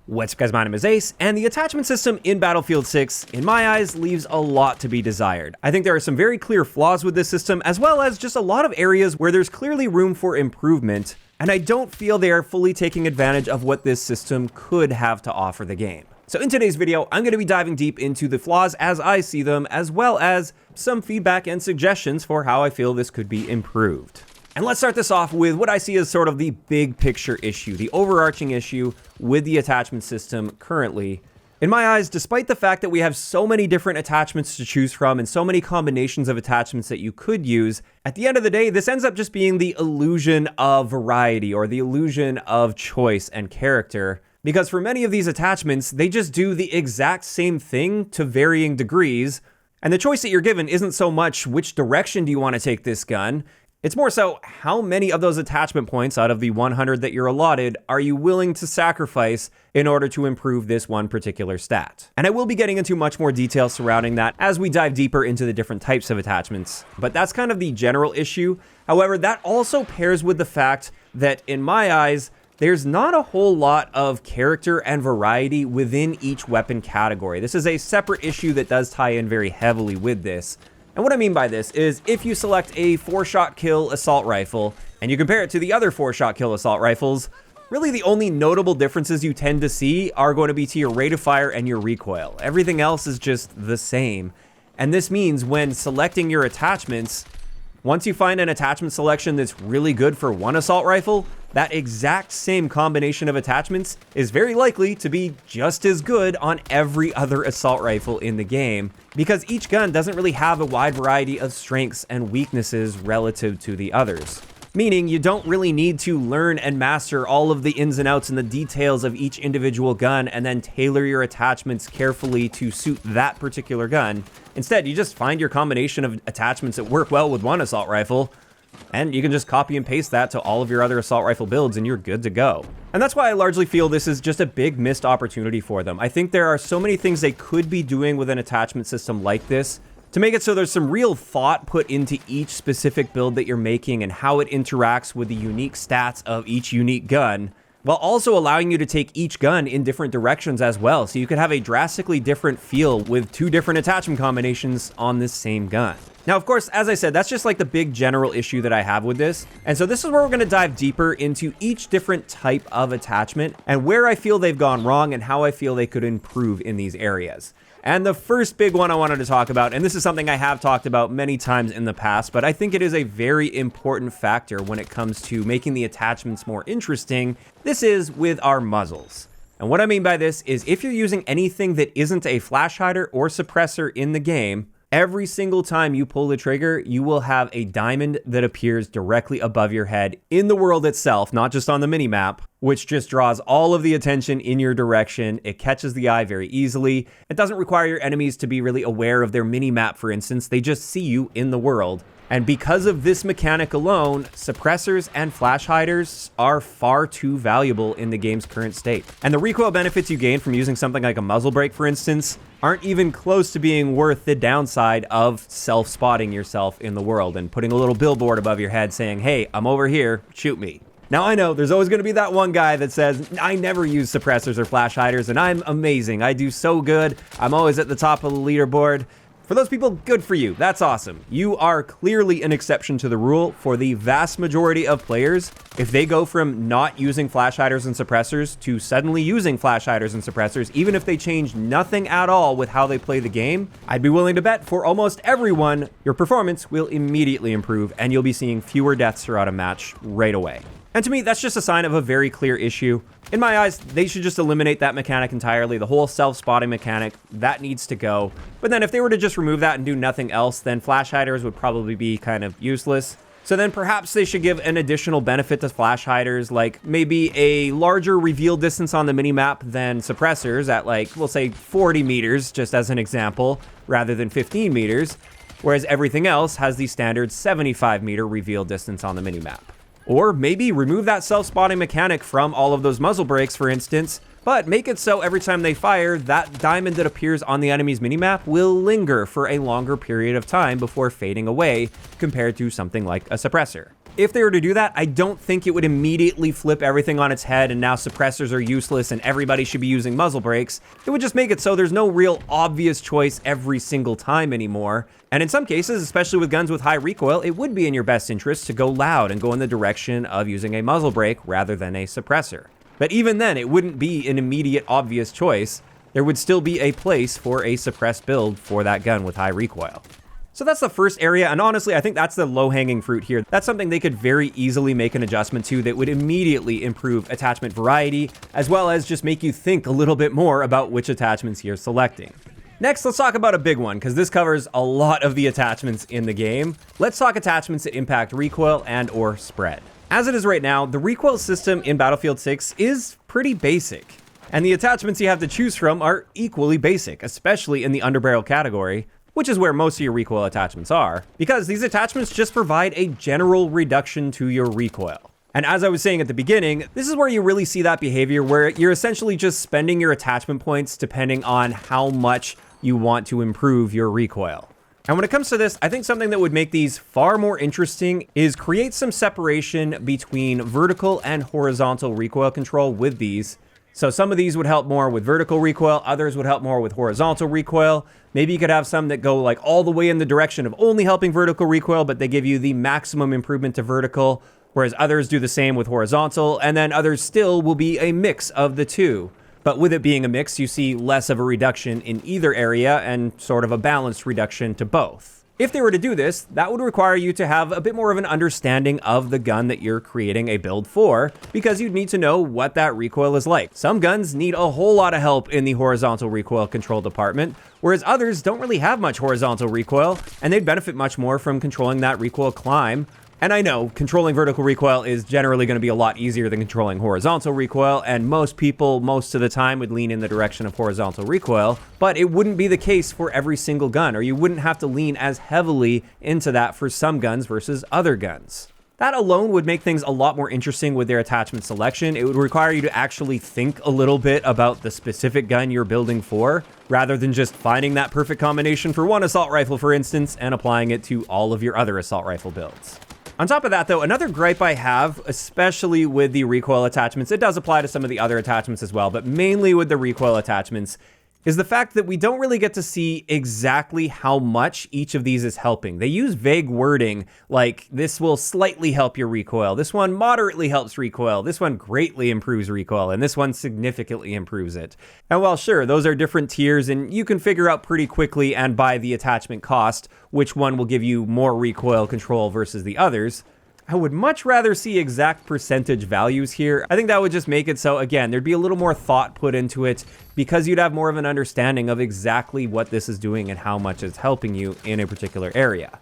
What's up guys, my name is Ace, and the attachment system in Battlefield 6, in my eyes, leaves a lot to be desired. I think there are some very clear flaws with this system, as well as just a lot of areas where there's clearly room for improvement, and I don't feel they are fully taking advantage of what this system could have to offer the game. So in today's video, I'm going to be diving deep into the flaws as I see them, as well as some feedback and suggestions for how I feel this could be improved. And let's start this off with what I see as sort of the big picture issue, the overarching issue with the attachment system currently. In my eyes, despite the fact that we have so many different attachments to choose from and so many combinations of attachments that you could use, at the end of the day, this ends up just being the illusion of variety or the illusion of choice and character. Because for many of these attachments, they just do the exact same thing to varying degrees. And the choice that you're given isn't so much which direction do you want to take this gun. It's more so, how many of those attachment points out of the 100 that you're allotted are you willing to sacrifice in order to improve this one particular stat? And I will be getting into much more detail surrounding that as we dive deeper into the different types of attachments. But that's kind of the general issue. However, that also pairs with the fact that, in my eyes, there's not a whole lot of character and variety within each weapon category. This is a separate issue that does tie in very heavily with this. And what I mean by this is, if you select a 4-shot kill assault rifle and you compare it to the other 4-shot kill assault rifles, really the only notable differences you tend to see are going to be to your rate of fire and your recoil. Everything else is just the same. And this means when selecting your attachments, once you find an attachment selection that's really good for one assault rifle, that exact same combination of attachments is very likely to be just as good on every other assault rifle in the game, because each gun doesn't really have a wide variety of strengths and weaknesses relative to the others. Meaning you don't really need to learn and master all of the ins and outs and the details of each individual gun and then tailor your attachments carefully to suit that particular gun. Instead, you just find your combination of attachments that work well with one assault rifle, and you can just copy and paste that to all of your other assault rifle builds and you're good to go. And that's why I largely feel this is just a big missed opportunity for them. I think there are so many things they could be doing with an attachment system like this to make it so there's some real thought put into each specific build that you're making and how it interacts with the unique stats of each unique gun, while also allowing you to take each gun in different directions as well. So you could have a drastically different feel with two different attachment combinations on this same gun. Now, of course, as I said, that's just like the big general issue that I have with this. And so this is where we're going to dive deeper into each different type of attachment and where I feel they've gone wrong and how I feel they could improve in these areas. And the first big one I wanted to talk about, and this is something I have talked about many times in the past, but I think it is a very important factor when it comes to making the attachments more interesting, this is with our muzzles. And what I mean by this is, if you're using anything that isn't a flash hider or suppressor in the game, every single time you pull the trigger, you will have a diamond that appears directly above your head in the world itself, not just on the minimap, which just draws all of the attention in your direction. It catches the eye very easily. It doesn't require your enemies to be really aware of their minimap, for instance. They just see you in the world. And because of this mechanic alone, suppressors and flash hiders are far too valuable in the game's current state. And the recoil benefits you gain from using something like a muzzle brake, for instance, aren't even close to being worth the downside of self-spotting yourself in the world and putting a little billboard above your head saying, "Hey, I'm over here, shoot me." Now, I know there's always going to be that one guy that says, "I never use suppressors or flash hiders and I'm amazing. I do so good. I'm always at the top of the leaderboard." For those people, good for you. That's awesome. You are clearly an exception to the rule. For the vast majority of players, if they go from not using flash hiders and suppressors to suddenly using flash hiders and suppressors, even if they change nothing at all with how they play the game, I'd be willing to bet for almost everyone, your performance will immediately improve and you'll be seeing fewer deaths throughout a match right away. And to me, that's just a sign of a very clear issue. In my eyes, they should just eliminate that mechanic entirely. The whole self-spotting mechanic, that needs to go. But then if they were to just remove that and do nothing else, then flash hiders would probably be kind of useless. So then perhaps they should give an additional benefit to flash hiders, like maybe a larger reveal distance on the minimap than suppressors at, like, we'll say 40 meters, just as an example, rather than 15 meters, whereas everything else has the standard 75-meter reveal distance on the minimap. Or maybe remove that self-spotting mechanic from all of those muzzle brakes, for instance, but make it so every time they fire, that diamond that appears on the enemy's minimap will linger for a longer period of time before fading away, compared to something like a suppressor. If they were to do that, I don't think it would immediately flip everything on its head and now suppressors are useless and everybody should be using muzzle brakes. It would just make it so there's no real obvious choice every single time anymore. And in some cases, especially with guns with high recoil, it would be in your best interest to go loud and go in the direction of using a muzzle brake rather than a suppressor. But even then, it wouldn't be an immediate obvious choice. There would still be a place for a suppressed build for that gun with high recoil. So that's the first area, and honestly, I think that's the low-hanging fruit here. That's something they could very easily make an adjustment to that would immediately improve attachment variety, as well as just make you think a little bit more about which attachments you're selecting. Next, let's talk about a big one, because this covers a lot of the attachments in the game. Let's talk attachments that impact recoil and or spread. As it is right now, the recoil system in Battlefield 6 is pretty basic, and the attachments you have to choose from are equally basic, especially in the underbarrel category, which is where most of your recoil attachments are, because these attachments just provide a general reduction to your recoil. And as I was saying at the beginning, this is where you really see that behavior where you're essentially just spending your attachment points depending on how much you want to improve your recoil. And when it comes to this, I think something that would make these far more interesting is create some separation between vertical and horizontal recoil control with these. So some of these would help more with vertical recoil, others would help more with horizontal recoil. Maybe you could have some that go like all the way in the direction of only helping vertical recoil, but they give you the maximum improvement to vertical, whereas others do the same with horizontal, and then others still will be a mix of the two. But with it being a mix, you see less of a reduction in either area and sort of a balanced reduction to both. If they were to do this, that would require you to have a bit more of an understanding of the gun that you're creating a build for, because you'd need to know what that recoil is like. Some guns need a whole lot of help in the horizontal recoil control department, whereas others don't really have much horizontal recoil, and they'd benefit much more from controlling that recoil climb. And I know controlling vertical recoil is generally going to be a lot easier than controlling horizontal recoil, and most people most of the time would lean in the direction of horizontal recoil, but it wouldn't be the case for every single gun, or you wouldn't have to lean as heavily into that for some guns versus other guns. That alone would make things a lot more interesting with their attachment selection. It would require you to actually think a little bit about the specific gun you're building for, rather than just finding that perfect combination for one assault rifle, for instance, and applying it to all of your other assault rifle builds. On top of that, though, another gripe I have, especially with the recoil attachments, it does apply to some of the other attachments as well, but mainly with the recoil attachments, is the fact that we don't really get to see exactly how much each of these is helping. They use vague wording like, this will slightly help your recoil, this one moderately helps recoil, this one greatly improves recoil, and this one significantly improves it. And while sure, those are different tiers, and you can figure out pretty quickly and by the attachment cost which one will give you more recoil control versus the others, I would much rather see exact percentage values here. I think that would just make it so, again, there'd be a little more thought put into it because you'd have more of an understanding of exactly what this is doing and how much it's helping you in a particular area.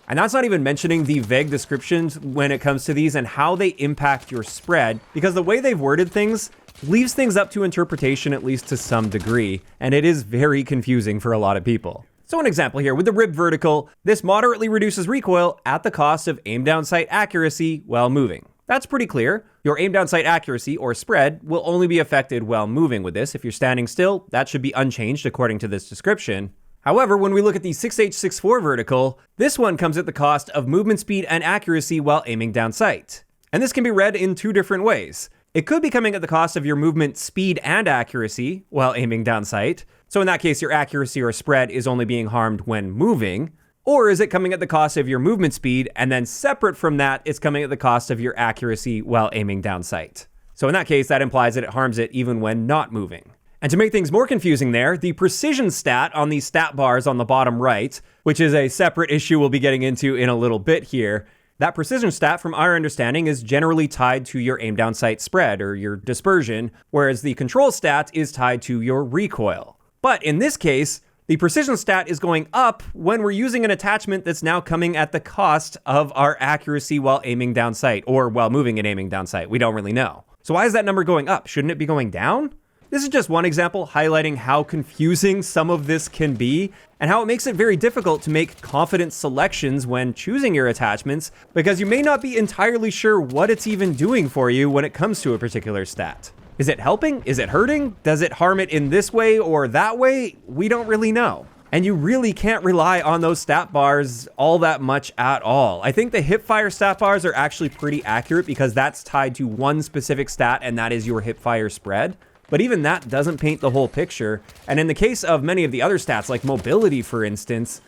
And that's not even mentioning the vague descriptions when it comes to these and how they impact your spread, because the way they've worded things leaves things up to interpretation, at least to some degree, and it is very confusing for a lot of people. So an example here, with the ribbed vertical, this moderately reduces recoil at the cost of aim down sight accuracy while moving. That's pretty clear. Your aim down sight accuracy, or spread, will only be affected while moving with this. If you're standing still, that should be unchanged according to this description. However, when we look at the 6H64 vertical, this one comes at the cost of movement speed and accuracy while aiming down sight. And this can be read in two different ways. It could be coming at the cost of your movement speed and accuracy while aiming down sight. So in that case, your accuracy or spread is only being harmed when moving. Or is it coming at the cost of your movement speed, and then separate from that, it's coming at the cost of your accuracy while aiming down sight? So in that case, that implies that it harms it even when not moving. And to make things more confusing there, the precision stat on these stat bars on the bottom right, which is a separate issue we'll be getting into in a little bit here, that precision stat, from our understanding, is generally tied to your aim down sight spread or your dispersion, whereas the control stat is tied to your recoil. But in this case, the precision stat is going up when we're using an attachment that's now coming at the cost of our accuracy while aiming down sight, or while moving and aiming down sight. We don't really know. So why is that number going up? Shouldn't it be going down? This is just one example highlighting how confusing some of this can be and how it makes it very difficult to make confident selections when choosing your attachments, because you may not be entirely sure what it's even doing for you when it comes to a particular stat. Is it helping? Is it hurting? Does it harm it in this way or that way? We don't really know. And you really can't rely on those stat bars all that much at all. I think the hipfire stat bars are actually pretty accurate because that's tied to one specific stat, and that is your hipfire spread. But even that doesn't paint the whole picture. And in the case of many of the other stats, like mobility, for instance,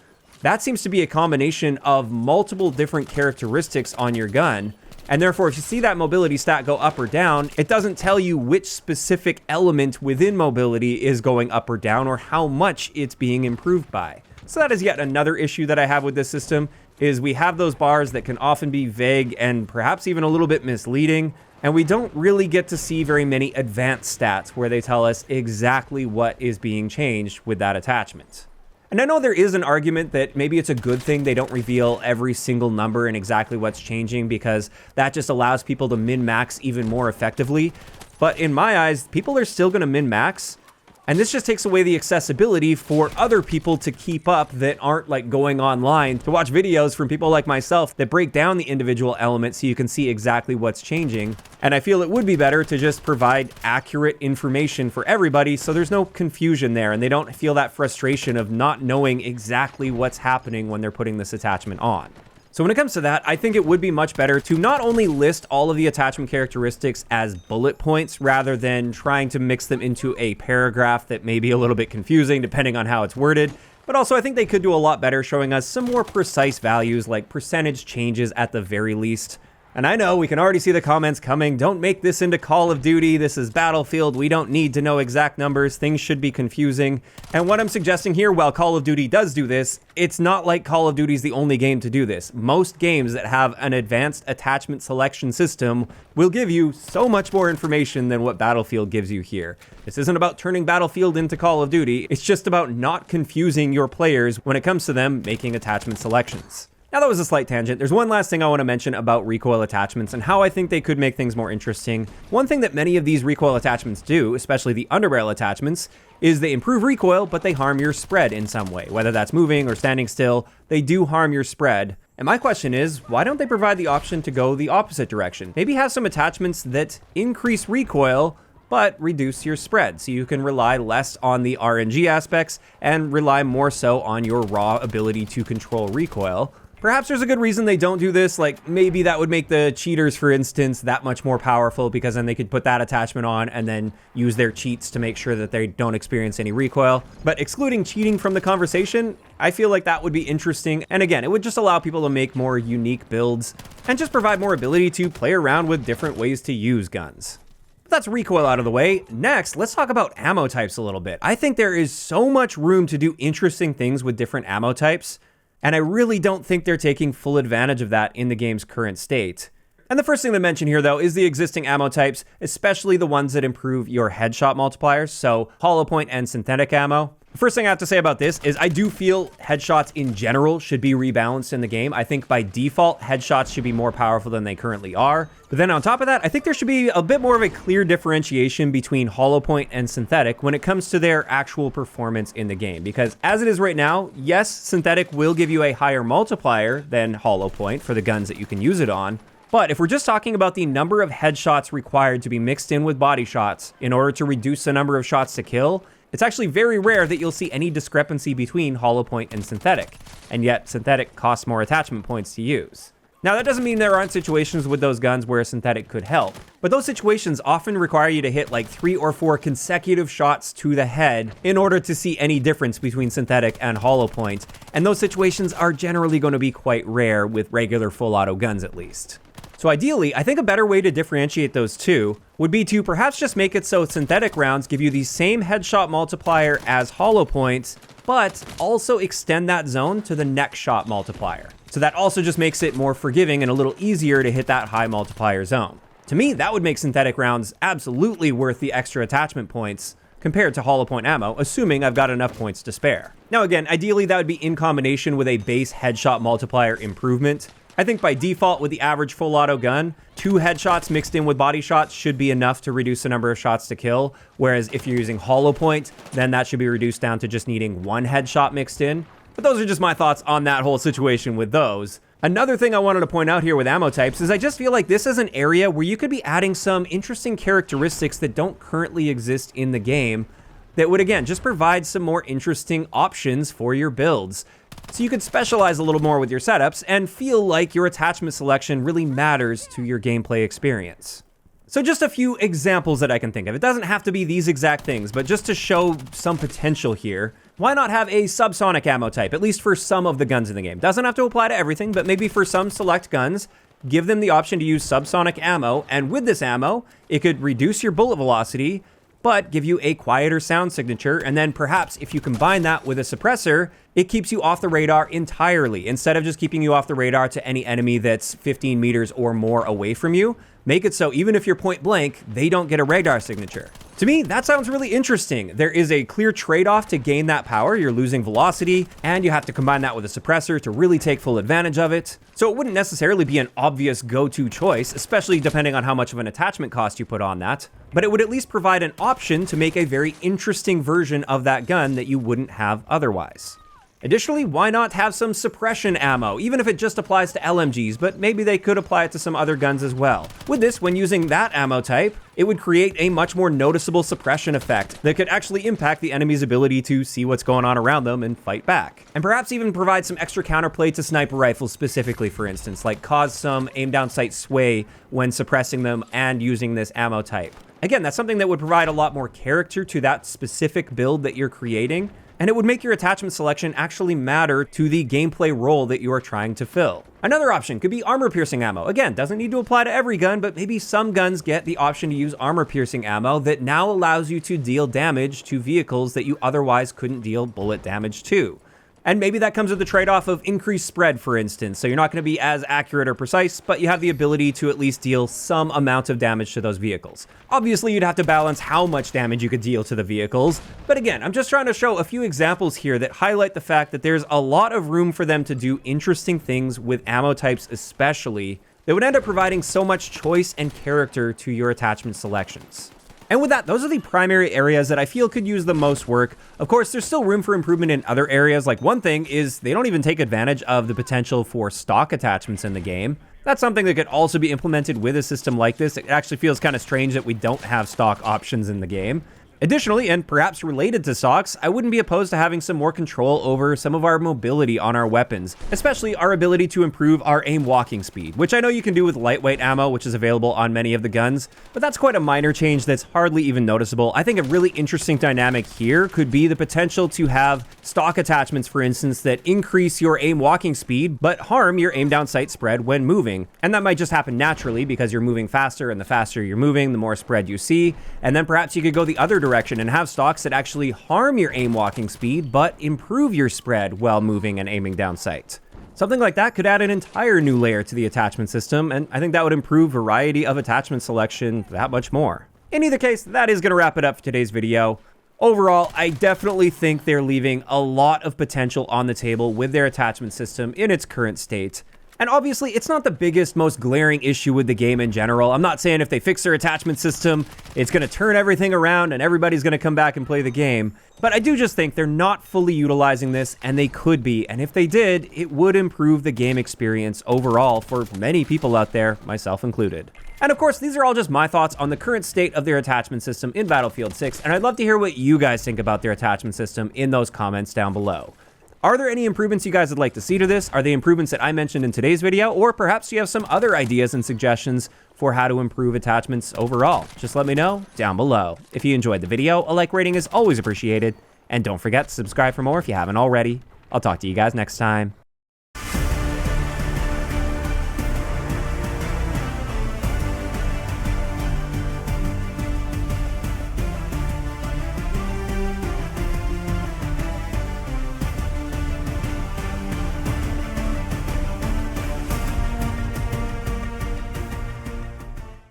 that seems to be a combination of multiple different characteristics on your gun. And therefore, if you see that mobility stat go up or down, it doesn't tell you which specific element within mobility is going up or down or how much it's being improved by. So that is yet another issue that I have with this system, is we have those bars that can often be vague and perhaps even a little bit misleading, and we don't really get to see very many advanced stats where they tell us exactly what is being changed with that attachment. And I know there is an argument that maybe it's a good thing they don't reveal every single number and exactly what's changing, because that just allows people to min-max even more effectively. But in my eyes, people are still going to min-max, and this just takes away the accessibility for other people to keep up that aren't like going online to watch videos from people like myself that break down the individual elements so you can see exactly what's changing. And I feel it would be better to just provide accurate information for everybody so there's no confusion there and they don't feel that frustration of not knowing exactly what's happening when they're putting this attachment on. So when it comes to that, I think it would be much better to not only list all of the attachment characteristics as bullet points rather than trying to mix them into a paragraph that may be a little bit confusing depending on how it's worded, but also I think they could do a lot better showing us some more precise values like percentage changes at the very least. And I know we can already see the comments coming, don't make this into Call of Duty, this is Battlefield, we don't need to know exact numbers, things should be confusing. And what I'm suggesting here, while Call of Duty does do this, it's not like Call of Duty is the only game to do this. Most games that have an advanced attachment selection system will give you so much more information than what Battlefield gives you here. This isn't about turning Battlefield into Call of Duty, it's just about not confusing your players when it comes to them making attachment selections. Now that was a slight tangent. There's one last thing I want to mention about recoil attachments and how I think they could make things more interesting. One thing that many of these recoil attachments do, especially the underbarrel attachments, is they improve recoil, but they harm your spread in some way. Whether that's moving or standing still, they do harm your spread. And my question is, why don't they provide the option to go the opposite direction? Maybe have some attachments that increase recoil, but reduce your spread, so you can rely less on the RNG aspects and rely more so on your raw ability to control recoil. Perhaps there's a good reason they don't do this, like maybe that would make the cheaters, for instance, that much more powerful because then they could put that attachment on and then use their cheats to make sure that they don't experience any recoil. But excluding cheating from the conversation, I feel like that would be interesting. And again, it would just allow people to make more unique builds and just provide more ability to play around with different ways to use guns. But that's recoil out of the way. Next, let's talk about ammo types a little bit. I think there is so much room to do interesting things with different ammo types. And I really don't think they're taking full advantage of that in the game's current state. And the first thing to mention here, though, is the existing ammo types, especially the ones that improve your headshot multipliers, so hollow point and synthetic ammo. The first thing I have to say about this is I do feel headshots in general should be rebalanced in the game. I think by default, headshots should be more powerful than they currently are. But then on top of that, I think there should be a bit more of a clear differentiation between hollow point and synthetic when it comes to their actual performance in the game. Because as it is right now, yes, synthetic will give you a higher multiplier than hollow point for the guns that you can use it on. But if we're just talking about the number of headshots required to be mixed in with body shots in order to reduce the number of shots to kill, it's actually very rare that you'll see any discrepancy between hollow point and synthetic, and yet synthetic costs more attachment points to use. Now that doesn't mean there aren't situations with those guns where synthetic could help, but those situations often require you to hit like 3 or 4 consecutive shots to the head in order to see any difference between synthetic and hollow point, and those situations are generally going to be quite rare with regular full auto guns at least. So ideally, I think a better way to differentiate those two would be to perhaps just make it so synthetic rounds give you the same headshot multiplier as hollow points, but also extend that zone to the next shot multiplier. So that also just makes it more forgiving and a little easier to hit that high multiplier zone. To me, that would make synthetic rounds absolutely worth the extra attachment points compared to hollow point ammo, assuming I've got enough points to spare. Now again, ideally that would be in combination with a base headshot multiplier improvement. I think by default with the average full auto gun, 2 headshots mixed in with body shots should be enough to reduce the number of shots to kill. Whereas if you're using hollow point, then that should be reduced down to just needing 1 headshot mixed in. But those are just my thoughts on that whole situation with those. Another thing I wanted to point out here with ammo types is I just feel like this is an area where you could be adding some interesting characteristics that don't currently exist in the game, that would, again, just provide some more interesting options for your builds. So you could specialize a little more with your setups and feel like your attachment selection really matters to your gameplay experience. So just a few examples that I can think of. It doesn't have to be these exact things, but just to show some potential here, why not have a subsonic ammo type, at least for some of the guns in the game? Doesn't have to apply to everything, but maybe for some select guns, give them the option to use subsonic ammo, and with this ammo, it could reduce your bullet velocity, but give you a quieter sound signature, and then perhaps if you combine that with a suppressor, it keeps you off the radar entirely. Instead of just keeping you off the radar to any enemy that's 15 meters or more away from you, make it so even if you're point blank, they don't get a radar signature. To me, that sounds really interesting. There is a clear trade-off to gain that power. You're losing velocity, and you have to combine that with a suppressor to really take full advantage of it. So it wouldn't necessarily be an obvious go-to choice, especially depending on how much of an attachment cost you put on that. But it would at least provide an option to make a very interesting version of that gun that you wouldn't have otherwise. Additionally, why not have some suppression ammo, even if it just applies to LMGs, but maybe they could apply it to some other guns as well. With this, when using that ammo type, it would create a much more noticeable suppression effect that could actually impact the enemy's ability to see what's going on around them and fight back. And perhaps even provide some extra counterplay to sniper rifles specifically, for instance, like cause some aim down sight sway when suppressing them and using this ammo type. Again, that's something that would provide a lot more character to that specific build that you're creating, and it would make your attachment selection actually matter to the gameplay role that you are trying to fill. Another option could be armor-piercing ammo. Again, doesn't need to apply to every gun, but maybe some guns get the option to use armor-piercing ammo that now allows you to deal damage to vehicles that you otherwise couldn't deal bullet damage to. And maybe that comes with the trade-off of increased spread, for instance. So you're not going to be as accurate or precise, but you have the ability to at least deal some amount of damage to those vehicles. Obviously, you'd have to balance how much damage you could deal to the vehicles. But again, I'm just trying to show a few examples here that highlight the fact that there's a lot of room for them to do interesting things with ammo types especially, that would end up providing so much choice and character to your attachment selections. And with that, those are the primary areas that I feel could use the most work. Of course, there's still room for improvement in other areas. Like one thing is they don't even take advantage of the potential for stock attachments in the game. That's something that could also be implemented with a system like this. It actually feels kind of strange that we don't have stock options in the game. Additionally, and perhaps related to stocks, I wouldn't be opposed to having some more control over some of our mobility on our weapons, especially our ability to improve our aim walking speed, which I know you can do with lightweight ammo, which is available on many of the guns, but that's quite a minor change that's hardly even noticeable. I think a really interesting dynamic here could be the potential to have stock attachments, for instance, that increase your aim walking speed, but harm your aim down sight spread when moving. And that might just happen naturally because you're moving faster, and the faster you're moving, the more spread you see. And then perhaps you could go the other direction and have stocks that actually harm your aim walking speed, but improve your spread while moving and aiming down sight. Something like that could add an entire new layer to the attachment system, and I think that would improve variety of attachment selection that much more. In either case, that is going to wrap it up for today's video. Overall, I definitely think they're leaving a lot of potential on the table with their attachment system in its current state. And obviously, it's not the biggest, most glaring issue with the game in general. I'm not saying if they fix their attachment system, it's going to turn everything around and everybody's going to come back and play the game. But I do just think they're not fully utilizing this, and they could be. And if they did, it would improve the game experience overall for many people out there, myself included. And of course, these are all just my thoughts on the current state of their attachment system in Battlefield 6, and I'd love to hear what you guys think about their attachment system in those comments down below. Are there any improvements you guys would like to see to this? Are they improvements that I mentioned in today's video? Or perhaps you have some other ideas and suggestions for how to improve attachments overall? Just let me know down below. If you enjoyed the video, a like rating is always appreciated. And don't forget to subscribe for more if you haven't already. I'll talk to you guys next time.